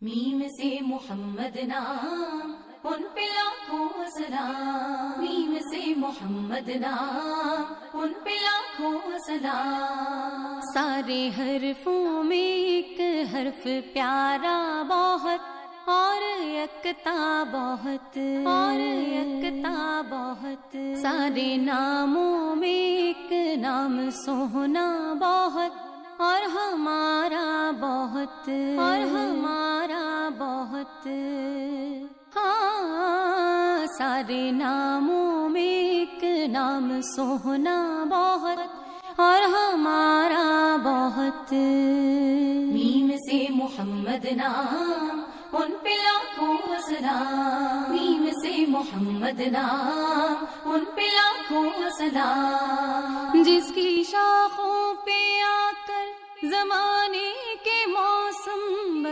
میم سے محمد نام ان پہ لاکھوں سلام، میم سے محمد نام ان پہ لاکھوں سلام۔ سارے حرفوں میں ایک حرف پیارا بہت، اور یکتا بہت، اور یکتا بہت۔ سارے ناموں میں ایک نام سوہنا بہت، اور ہمارا بہت، اور ہمارا بہت۔ ہاں سارے ناموں میں ایک نام سوہنا بہت، اور ہمارا بہت۔ میم سے محمد نام ان پہ لاکھوں سلام، میم سے محمد نام ان پہ لاکھوں سلام۔ جس کی شاخوں پہ آ کر زمانے کے موسم